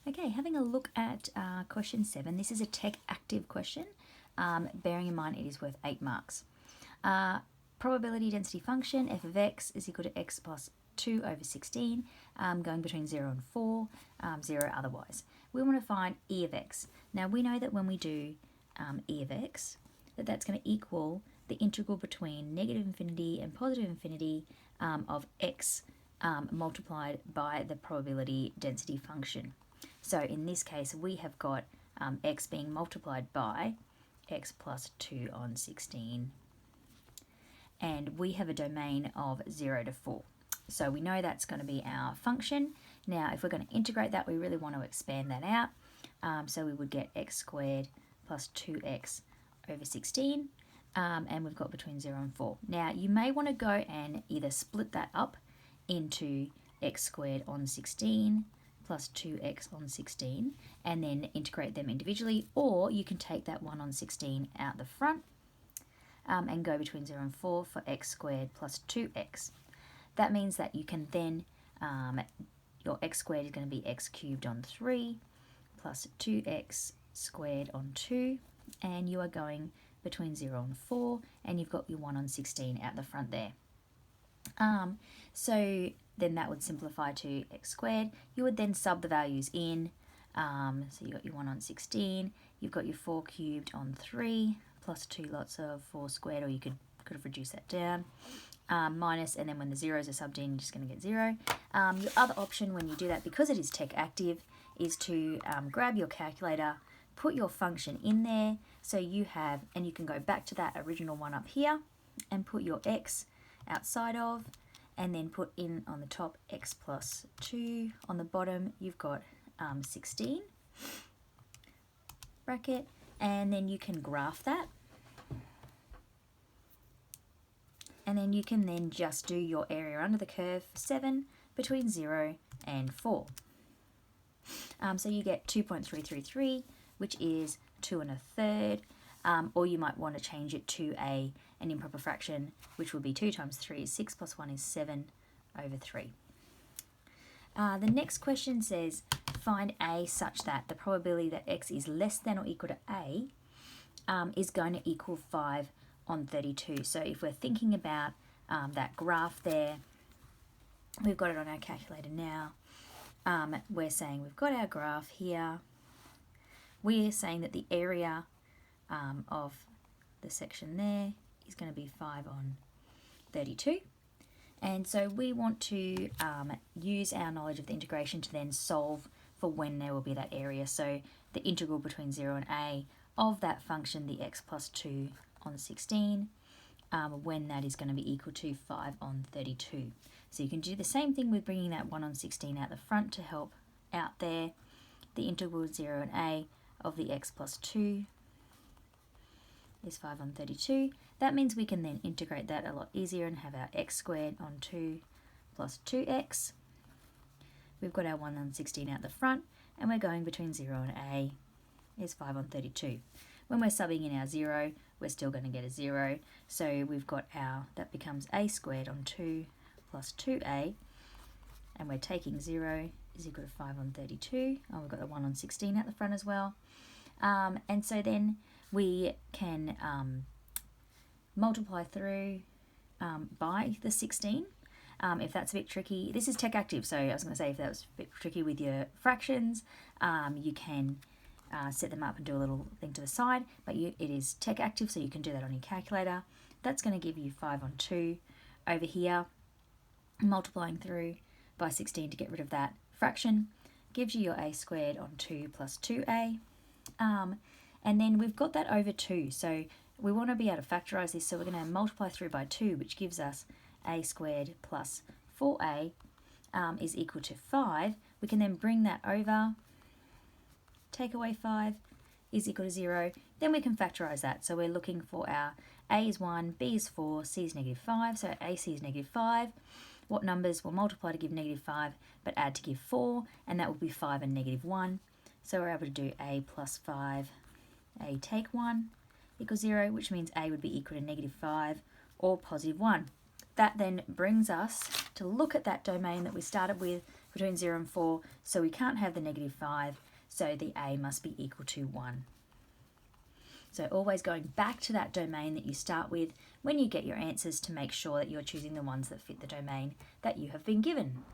Okay, having a look at question 7. This is a tech active question, bearing in mind it is worth 8 marks. Probability density function f of x is equal to x plus 2 over 16, going between 0 and 4, 0 otherwise. We want to find e of x. Now we know that when we do e of x, that's going to equal the integral between negative infinity and positive infinity of x multiplied by the probability density function. So in this case, we have got x being multiplied by x plus 2 on 16. And we have a domain of 0 to 4. So we know that's going to be our function. Now, if we're going to integrate that, we really want to expand that out. So we would get x squared plus 2x over 16. And we've got between 0 and 4. Now, you may want to go and either split that up into x squared on 16 plus 2x on 16 and then integrate them individually, or you can take that 1 on 16 out the front and go between 0 and 4 for x squared plus 2x. That means that you can then, your x squared is going to be x cubed on 3 plus 2x squared on 2, and you are going between 0 and 4, and you've got your 1 on 16 out the front there. So then that would simplify to x squared. You would then sub the values in. So you've got your 1 on 16, you've got your 4 cubed on 3, plus 2 lots of 4 squared, or you could have reduced that down, minus, and then when the zeros are subbed in, you're just going to get 0. Your other option when you do that, because it is tech active, is to grab your calculator, put your function in there, so you have, and you can go back to that original one up here, and put your x outside of, and then put in on the top x plus 2. On the bottom, you've got 16 bracket, and then you can graph that. And then you can then just do your area under the curve for 7 between 0 and 4. So you get 2.333, which is 2 1/3, or you might want to change it to an improper fraction, which would be 2 times 3 is 6 plus 1 is 7 over 3. The next question says, find a such that the probability that x is less than or equal to a is going to equal 5 on 32. So if we're thinking about that graph there, we've got it on our calculator now. We're saying we've got our graph here. We're saying that the area of the section there is going to be 5 on 32. And so we want to use our knowledge of the integration to then solve for when there will be that area. So the integral between 0 and a of that function, the x plus 2 on 16, when that is going to be equal to 5 on 32. So you can do the same thing with bringing that 1 on 16 out the front to help out there. The integral 0 and a of the x plus 2 is 5 on 32. That means we can then integrate that a lot easier and have our x squared on 2 plus 2x. We've got our 1 on 16 out the front, and we're going between 0 and a is 5 on 32. When we're subbing in our 0, we're still going to get a 0. So we've got that becomes a squared on 2 plus 2a, and we're taking 0 is equal to 5 on 32. Oh, we've got the 1 on 16 at the front as well. And so then we can multiply through by the 16. If that's a bit tricky, this is tech active, so I was going to say if that was a bit tricky with your fractions, you can set them up and do a little thing to the side, but it is tech active, so you can do that on your calculator. That's going to give you 5 on 2 over here. Multiplying through by 16 to get rid of that fraction gives you your a squared on 2 plus 2a. And then we've got that over 2, so we want to be able to factorise this, so we're going to multiply through by 2, which gives us a squared plus 4a is equal to 5. We can then bring that over, take away 5 is equal to 0. Then we can factorise that, so we're looking for our a is 1, b is 4, c is negative 5, so ac is negative 5. What numbers will multiply to give negative 5 but add to give 4, and that will be 5 and negative 1. So we're able to do a plus 5, a take 1 equals 0, which means a would be equal to negative 5 or positive 1. That then brings us to look at that domain that we started with between 0 and 4, so we can't have the -5, so the A must be equal to 1. So always going back to that domain that you start with when you get your answers to make sure that you're choosing the ones that fit the domain that you have been given.